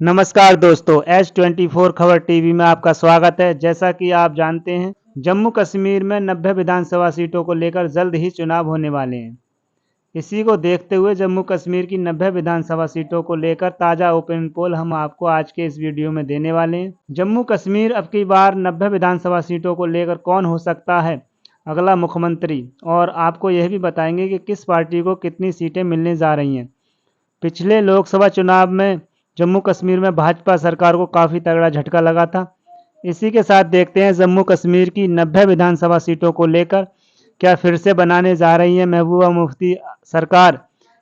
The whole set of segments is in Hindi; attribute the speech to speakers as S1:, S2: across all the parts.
S1: नमस्कार दोस्तों, H24 खबर टीवी में आपका स्वागत है। जैसा कि आप जानते हैं, जम्मू कश्मीर में 90 विधानसभा सीटों को लेकर जल्द ही चुनाव होने वाले हैं। इसी को देखते हुए जम्मू कश्मीर की 90 विधानसभा सीटों को लेकर ताज़ा ओपिनियन पोल हम आपको आज के इस वीडियो में देने वाले हैं। जम्मू कश्मीर अब की बार 90 विधानसभा सीटों को लेकर कौन हो सकता है अगला मुख्यमंत्री, और आपको यह भी बताएंगे कि किस पार्टी को कितनी सीटें मिलने जा रही हैं। पिछले लोकसभा चुनाव में जम्मू कश्मीर में भाजपा सरकार को काफ़ी तगड़ा झटका लगा था। इसी के साथ देखते हैं जम्मू कश्मीर की 90 विधानसभा सीटों को लेकर क्या फिर से बनाने जा रही है महबूबा मुफ्ती सरकार,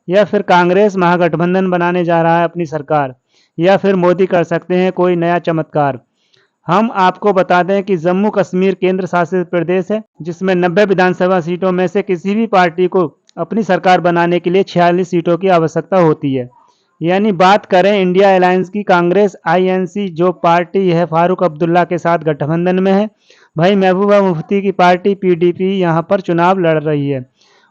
S1: या फिर कांग्रेस महागठबंधन बनाने जा रहा है अपनी सरकार, या फिर मोदी कर सकते हैं कोई नया चमत्कार। हम आपको बता दें कि जम्मू कश्मीर केंद्र शासित प्रदेश है, जिसमें 90 विधानसभा सीटों में से किसी भी पार्टी को अपनी सरकार बनाने के लिए 46 सीटों की आवश्यकता होती है। यानी बात करें इंडिया अलायंस की, कांग्रेस आईएनसी जो पार्टी है फारूक अब्दुल्ला के साथ गठबंधन में है, भाई महबूबा मुफ्ती की पार्टी पीडीपी यहाँ पर चुनाव लड़ रही है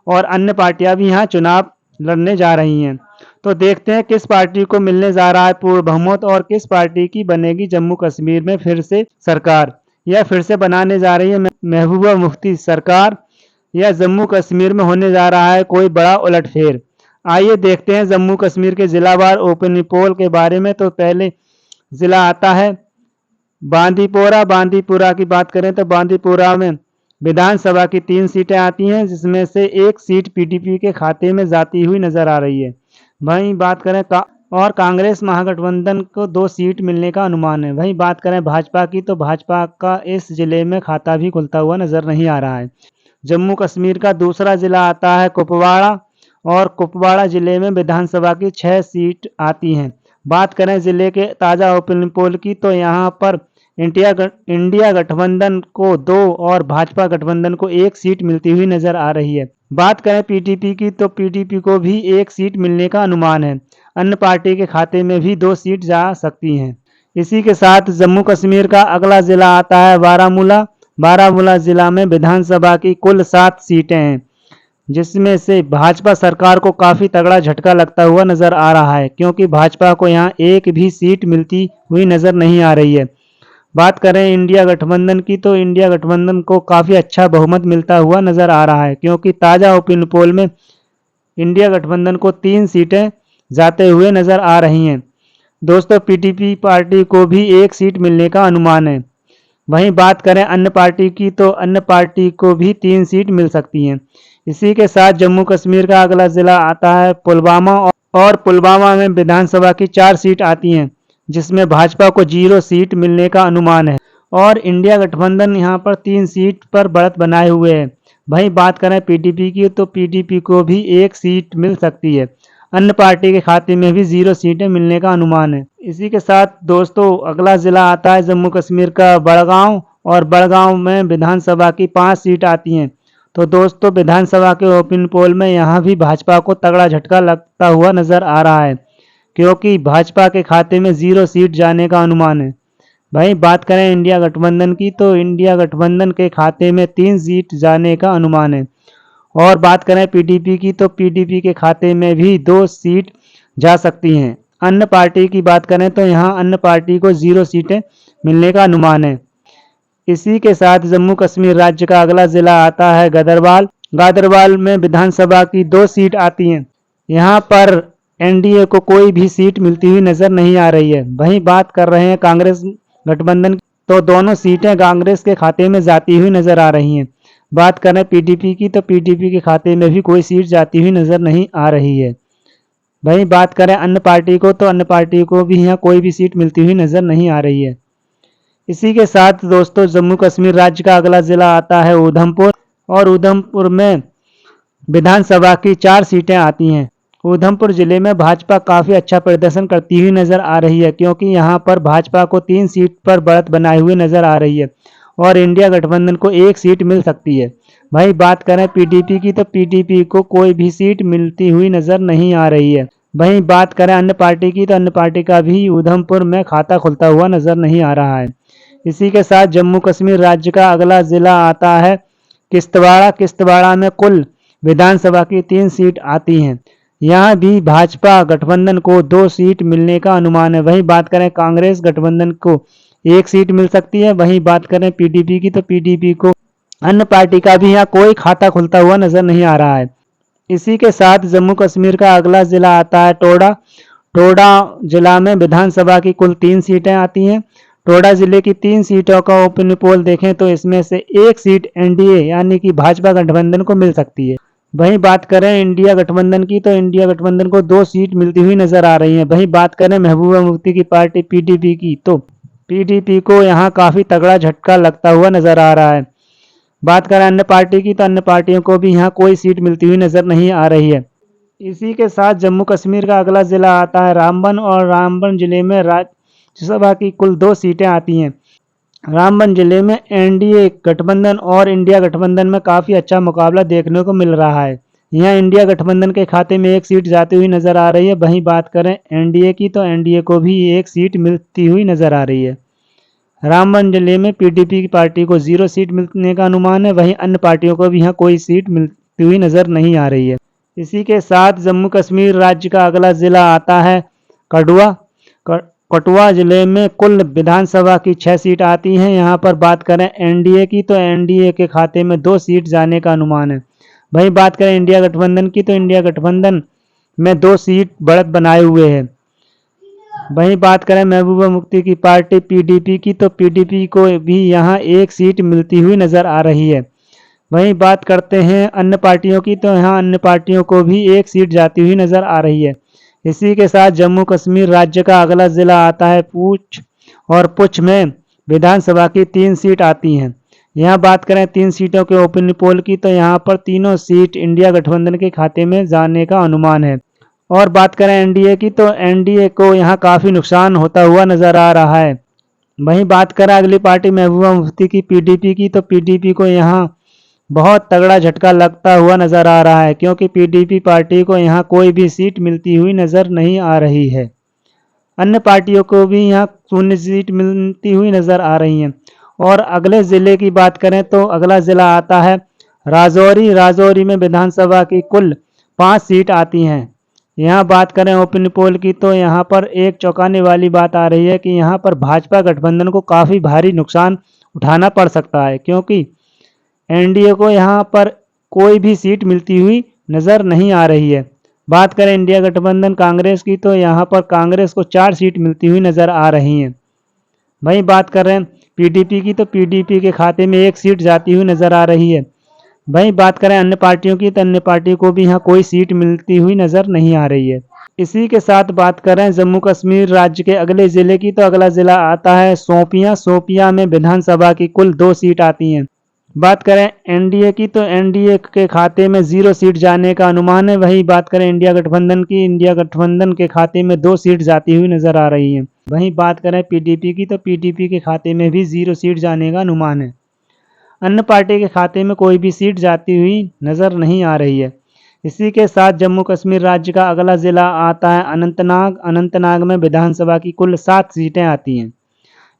S1: और अन्य पार्टियां भी यहाँ चुनाव लड़ने जा रही हैं। तो देखते हैं किस पार्टी को मिलने जा रहा है पूर्ण बहुमत और किस पार्टी की बनेगी जम्मू कश्मीर में फिर से सरकार, या फिर से बनाने जा रही है महबूबा मुफ्ती सरकार, या जम्मू कश्मीर में होने जा रहा है कोई बड़ा उलटफेर। आइए देखते हैं जम्मू कश्मीर के जिलावार ओपिनियन पोल के बारे में। तो पहले जिला आता है बांदीपोरा। बांदीपुरा की बात करें तो बांदीपुरा में विधानसभा की 3 सीटें आती हैं, जिसमें से एक सीट पीडीपी के खाते में जाती हुई नजर आ रही है। वहीं बात करें और कांग्रेस महागठबंधन को 2 सीट मिलने का अनुमान है। वहीं बात करें भाजपा की तो भाजपा का इस जिले में खाता भी खुलता हुआ नजर नहीं आ रहा है। जम्मू कश्मीर का दूसरा जिला आता है कुपवाड़ा, और कुपवाड़ा जिले में विधानसभा की 6 सीट आती हैं। बात करें जिले के ताज़ा ओपिनियन पोल की तो यहाँ पर इंडिया गठबंधन को 2 और भाजपा गठबंधन को 1 सीट मिलती हुई नजर आ रही है। बात करें पीडीपी की तो पीडीपी को भी 1 सीट मिलने का अनुमान है। अन्य पार्टी के खाते में भी 2 सीट जा सकती हैं। इसी के साथ जम्मू कश्मीर का अगला जिला आता है बारामूला। बारामूला जिला में विधानसभा की कुल 7 सीटें हैं, जिसमें से भाजपा सरकार को काफ़ी तगड़ा झटका लगता हुआ नज़र आ रहा है, क्योंकि भाजपा को यहाँ एक भी सीट मिलती हुई नज़र नहीं आ रही है। बात करें इंडिया गठबंधन की तो इंडिया गठबंधन को काफ़ी अच्छा बहुमत मिलता हुआ नज़र आ रहा है, क्योंकि ताज़ा ओपिनियन पोल में इंडिया गठबंधन को 3 सीटें जाते हुए नज़र आ रही हैं। दोस्तों पीडीपी पार्टी को भी 1 सीट मिलने का अनुमान है। वहीं बात करें अन्य पार्टी की तो अन्य पार्टी को भी 3 सीट मिल सकती हैं। इसी के साथ जम्मू कश्मीर का अगला जिला आता है पुलवामा, और पुलवामा में विधानसभा की 4 सीट आती हैं, जिसमें भाजपा को 0 सीट मिलने का अनुमान है और इंडिया गठबंधन यहाँ पर 3 सीट पर बढ़त बनाए हुए है। वहीं बात करें पीडीपी की तो पीडीपी को भी 1 सीट मिल सकती है। अन्य पार्टी के खाते में भी 0 सीटें मिलने का अनुमान है। इसी के साथ दोस्तों अगला जिला आता है जम्मू कश्मीर का बड़गांव, और बड़गांव में विधानसभा की 5 सीट आती हैं। तो दोस्तों विधानसभा के ओपिनियन पोल में यहाँ भी भाजपा को तगड़ा झटका लगता हुआ नजर आ रहा है, क्योंकि भाजपा के खाते में 0 सीट जाने का अनुमान है। वहीं बात करें इंडिया गठबंधन की तो इंडिया गठबंधन के खाते में 3 सीट जाने का अनुमान है, और बात करें पीडीपी की तो पीडीपी के खाते में भी 2 सीट जा सकती हैं। अन्य पार्टी की बात करें तो यहाँ अन्य पार्टी को 0 सीटें मिलने का अनुमान है। इसी के साथ जम्मू कश्मीर राज्य का अगला जिला आता है गादरवाल। गादरवाल में विधानसभा की 2 सीट आती हैं। यहाँ पर एनडीए को कोई भी सीट मिलती हुई नजर नहीं आ रही है। वहीं बात कर रहे हैं कांग्रेस गठबंधन तो दोनों सीटें कांग्रेस के खाते में जाती हुई नजर आ रही हैं। बात करें पीडीपी की तो पीडीपी के खाते में भी कोई सीट जाती हुई नजर नहीं आ रही है। वहीं बात करें अन्य पार्टी को तो अन्य पार्टी को भी यहाँ कोई भी सीट मिलती हुई नजर नहीं आ रही है। इसी के साथ दोस्तों जम्मू कश्मीर राज्य का अगला जिला आता है उधमपुर, और उधमपुर में विधानसभा की 4 सीटें आती हैं। उधमपुर जिले में भाजपा काफ़ी अच्छा प्रदर्शन करती हुई नजर आ रही है, क्योंकि यहाँ पर भाजपा को 3 सीट पर बढ़त बनाए हुए नजर आ रही है और इंडिया गठबंधन को 1 सीट मिल सकती है। वहीं बात करें पीडीपी की तो पीडीपी को कोई भी सीट मिलती हुई नजर नहीं आ रही है। वहीं बात करें अन्य पार्टी की तो अन्य पार्टी का भी उधमपुर में खाता खुलता हुआ नजर नहीं आ रहा है। इसी के साथ जम्मू कश्मीर राज्य का अगला जिला आता है किश्तवाड़। किश्तवाड़ में कुल विधानसभा की 3 सीट आती हैं। यहाँ भी भाजपा गठबंधन को 2 सीट मिलने का अनुमान है। वहीं बात करें कांग्रेस गठबंधन को 1 सीट मिल सकती है। वहीं बात करें पीडीपी की तो पीडीपी को अन्य पार्टी का भी यहाँ कोई खाता खुलता हुआ नजर नहीं आ रहा है। इसी के साथ जम्मू कश्मीर का अगला जिला आता है टोडा। टोडा जिला में विधानसभा की कुल 3 सीटें आती हैं। टोडा जिले की 3 सीटों का ओपिनियन पोल देखें तो इसमें से 1 सीट एनडीए यानी कि भाजपा गठबंधन को मिल सकती है। वहीं बात करें इंडिया गठबंधन की तो इंडिया गठबंधन को 2 सीट मिलती हुई नजर आ रही है। वहीं बात करें महबूबा मुफ्ती की पार्टी पीडीपी की तो पीडीपी को यहाँ काफी तगड़ा झटका लगता हुआ नजर आ रहा है। बात करें अन्य पार्टी की तो अन्य पार्टियों को भी यहाँ कोई सीट मिलती हुई नजर नहीं आ रही है। इसी के साथ जम्मू कश्मीर का अगला जिला आता है रामबन और रामबन जिले में राज्यसभा की कुल 2 सीटें आती हैं। रामबन जिले में एनडीए गठबंधन और इंडिया गठबंधन में काफ़ी अच्छा मुकाबला देखने को मिल रहा है। यहाँ इंडिया गठबंधन के खाते में 1 सीट जाती हुई नजर आ रही है। वहीं बात करें एनडीए की तो एनडीए को भी 1 सीट मिलती हुई नजर आ रही है। रामबन जिले में पीडीपी की पार्टी को 0 सीट मिलने का अनुमान है। वहीं अन्य पार्टियों को भी यहाँ कोई सीट मिलती हुई नजर नहीं आ रही है। इसी के साथ जम्मू कश्मीर राज्य का अगला जिला आता है कठुआ। कठुआ जिले में कुल विधानसभा की 6 सीट आती हैं। यहाँ पर बात करें एनडीए की तो एनडीए के खाते में 2 सीट जाने का अनुमान है। वहीं बात करें इंडिया गठबंधन की तो इंडिया गठबंधन में 2 सीट बढ़त बनाए हुए है। वहीं बात करें महबूबा मुफ्ती की पार्टी पीडीपी की तो पीडीपी को भी यहाँ 1 सीट मिलती हुई नजर आ रही है। वहीं बात करते हैं अन्य पार्टियों की तो यहाँ अन्य पार्टियों को भी 1 सीट जाती हुई नजर आ रही है। इसी के साथ जम्मू कश्मीर राज्य का अगला जिला आता है पूंछ और पूंछ में विधानसभा की 3 सीट आती हैं। यहाँ बात करें 3 सीटों के ओपिनियन पोल की तो यहाँ पर तीनों सीट इंडिया गठबंधन के खाते में जाने का अनुमान है। और बात करें एनडीए की तो एनडीए को यहाँ काफ़ी नुकसान होता हुआ नजर आ रहा है। वहीं बात करें अगली पार्टी महबूबा मुफ्ती की पीडीपी की तो पीडीपी को यहाँ बहुत तगड़ा झटका लगता हुआ नजर आ रहा है, क्योंकि पीडीपी पार्टी को यहाँ कोई भी सीट मिलती हुई नजर नहीं आ रही है। अन्य पार्टियों को भी यहाँ 0 सीट मिलती हुई नजर आ रही है। और अगले ज़िले की बात करें तो अगला ज़िला आता है राजौरी। राजौरी में विधानसभा की कुल 5 सीट आती हैं। यहाँ बात करें ओपिनियन पोल की तो यहाँ पर एक चौंकाने वाली बात आ रही है कि यहाँ पर भाजपा गठबंधन को काफ़ी भारी नुकसान उठाना पड़ सकता है, क्योंकि एनडीए को यहाँ पर कोई भी सीट मिलती हुई नज़र नहीं आ रही है। बात करें इंडिया गठबंधन कांग्रेस की तो यहाँ पर कांग्रेस को 4 सीट मिलती हुई नज़र आ रही हैं। वहीं बात करें पीडीपी की तो पीडीपी के खाते में 1 सीट जाती हुई नज़र आ रही है। वहीं बात करें अन्य पार्टियों की तो अन्य पार्टी को भी यहाँ कोई सीट मिलती हुई नज़र नहीं आ रही है। इसी के साथ बात करें जम्मू कश्मीर राज्य के अगले ज़िले की तो अगला ज़िला आता है शोपियाँ। शोपियाँ में विधानसभा की कुल 2 सीट आती हैं। बात करें एनडीए की तो एनडीए के खाते में 0 सीट जाने का अनुमान है। वहीं बात करें इंडिया गठबंधन की, इंडिया गठबंधन के खाते में 2 सीट जाती हुई नज़र आ रही हैं। वहीं बात करें पीडीपी की तो पीडीपी के खाते में भी 0 सीट जाने का अनुमान है। अन्य पार्टी के खाते में कोई भी सीट जाती हुई नज़र नहीं आ रही है। इसी के साथ जम्मू कश्मीर राज्य का अगला ज़िला आता है अनंतनाग। अनंतनाग में विधानसभा की कुल 7 सीटें आती हैं।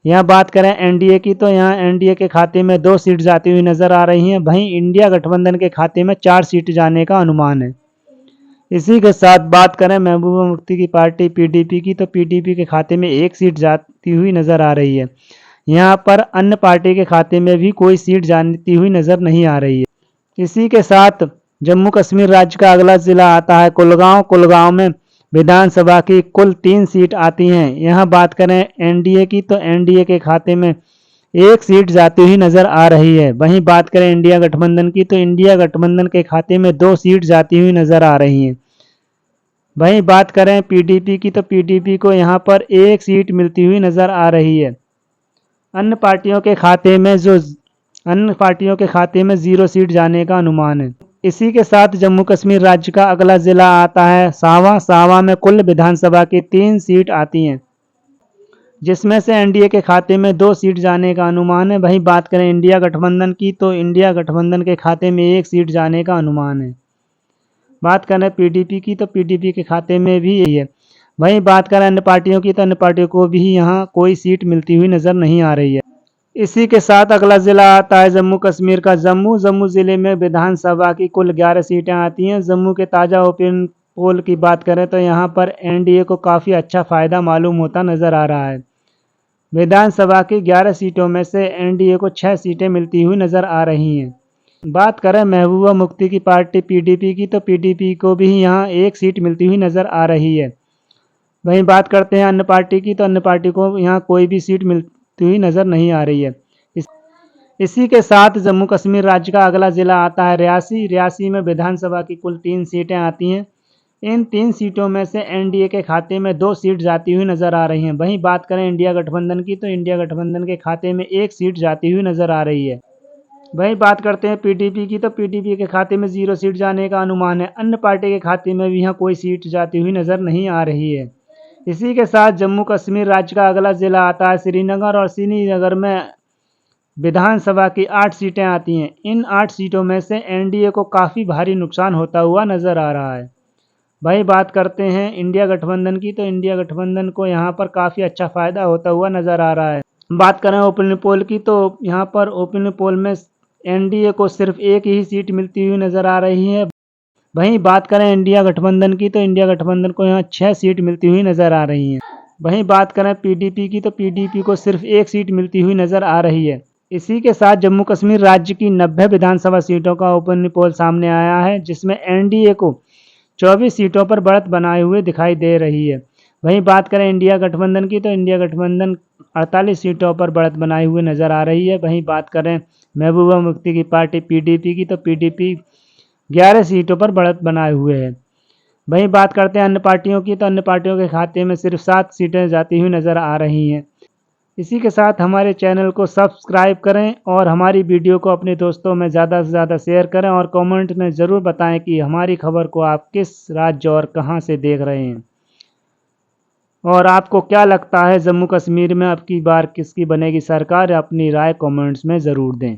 S1: यहाँ बात करें एनडीए की तो यहाँ एनडीए के खाते में 2 सीट जाती हुई नज़र आ रही हैं। वहीं इंडिया गठबंधन के खाते में 4 सीट जाने का अनुमान है। इसी के साथ बात करें महबूबा मुफ्ती की पार्टी पीडीपी की तो पीडीपी के खाते में 1 सीट जाती हुई नज़र आ रही है। यहाँ पर अन्य पार्टी के खाते में भी कोई सीट जाती हुई नज़र नहीं आ रही है। इसी के साथ जम्मू कश्मीर राज्य का अगला ज़िला आता है कुलगांव। कुलगांव में विधानसभा की कुल 3 सीट आती हैं। यहाँ बात करें एनडीए की तो एनडीए के खाते में 1 सीट जाती हुई नज़र आ रही है। वहीं बात करें इंडिया गठबंधन की तो इंडिया गठबंधन के खाते में 2 सीट जाती हुई नज़र आ रही हैं। वहीं बात करें पीडीपी की तो पीडीपी को यहाँ पर 1 सीट मिलती हुई नज़र आ रही है। अन्य पार्टियों के खाते में 0 सीट जाने का अनुमान है। इसी के साथ जम्मू कश्मीर राज्य का अगला ज़िला आता है सावा। सावा में कुल विधानसभा की 3 सीट आती हैं, जिसमें से एनडीए के खाते में 2 सीट जाने का अनुमान है। वहीं बात करें इंडिया गठबंधन की तो इंडिया गठबंधन के खाते में 1 सीट जाने का अनुमान है। बात करें पीडीपी की तो पीडीपी के खाते में भी यही है। वहीं बात करें अन्य पार्टियों की तो अन्य पार्टियों को भी यहाँ कोई सीट मिलती हुई नज़र नहीं आ रही है। इसी के साथ अगला ज़िला आता है जम्मू कश्मीर का जम्मू। जम्मू ज़िले में विधानसभा की कुल 11 सीटें आती हैं। जम्मू के ताज़ा ओपिनियन पोल की बात करें तो यहाँ पर एनडीए को काफ़ी अच्छा फ़ायदा मालूम होता नज़र आ रहा है। विधानसभा की 11 सीटों में से एनडीए को 6 सीटें मिलती हुई नज़र आ रही हैं। बात करें महबूबा मुफ्ती की पार्टी पीडीपी की, तो पीडीपी को भी यहाँ 1 सीट मिलती हुई नज़र आ रही है। वहीं बात करते हैं अन्य पार्टी की, तो अन्य पार्टी को यहाँ कोई भी सीट मिलती हुई नज़र नहीं आ रही है। इसी के साथ जम्मू कश्मीर राज्य का अगला ज़िला आता है रियासी। रियासी में विधानसभा की कुल 3 सीटें आती हैं। इन 3 सीटों में से एनडीए के खाते में 2 सीट जाती हुई नज़र आ रही हैं। वहीं बात करें इंडिया गठबंधन की, तो इंडिया गठबंधन के खाते में 1 सीट जाती हुई नज़र आ रही है। वहीं बात करते हैं पीडीपी की, तो पीडीपी के खाते में 0 सीट जाने का अनुमान है। अन्य पार्टी के खाते में भी यहाँ कोई सीट जाती हुई नज़र नहीं आ रही है। इसी के साथ जम्मू कश्मीर राज्य का अगला ज़िला आता है श्रीनगर, और श्रीनगर में विधानसभा की 8 सीटें आती हैं। इन 8 सीटों में से एनडीए को काफ़ी भारी नुकसान होता हुआ नज़र आ रहा है। वही बात करते हैं इंडिया गठबंधन की, तो इंडिया गठबंधन को यहाँ पर काफ़ी अच्छा फ़ायदा होता हुआ नज़र आ रहा है। बात करें ओपिनियन पोल की, तो यहाँ पर ओपिनियन पोल में एनडीए को सिर्फ 1 ही सीट मिलती हुई नज़र आ रही है। वहीं बात करें इंडिया गठबंधन की, तो इंडिया गठबंधन को यहाँ 6 सीट मिलती हुई नज़र आ रही हैं। वहीं बात करें पीडीपी की, तो पीडीपी को सिर्फ 1 सीट मिलती हुई नज़र आ रही है। इसी के साथ जम्मू कश्मीर राज्य की 90 विधानसभा सीटों का ओपिनियन पोल सामने आया है, जिसमें एनडीए को 24 सीटों पर बढ़त बनाए हुए दिखाई दे रही है। वहीं बात करें इंडिया गठबंधन की, तो इंडिया गठबंधन 48 सीटों पर बढ़त बनाए हुए नज़र आ रही है। वहीं बात करें महबूबा मुफ्ती की पार्टी पीडीपी की, तो पीडीपी 11 सीटों पर बढ़त बनाए हुए है। वहीं बात करते हैं अन्य पार्टियों की, तो अन्य पार्टियों के खाते में सिर्फ 7 सीटें जाती हुई नज़र आ रही हैं। इसी के साथ हमारे चैनल को सब्सक्राइब करें और हमारी वीडियो को अपने दोस्तों में ज़्यादा से ज़्यादा शेयर करें, और कमेंट में ज़रूर बताएं कि हमारी खबर को आप किस राज्य और कहां से देख रहे हैं, और आपको क्या लगता है जम्मू कश्मीर में अब की बार किसकी बनेगी सरकार। अपनी राय कमेंट्स में ज़रूर दें।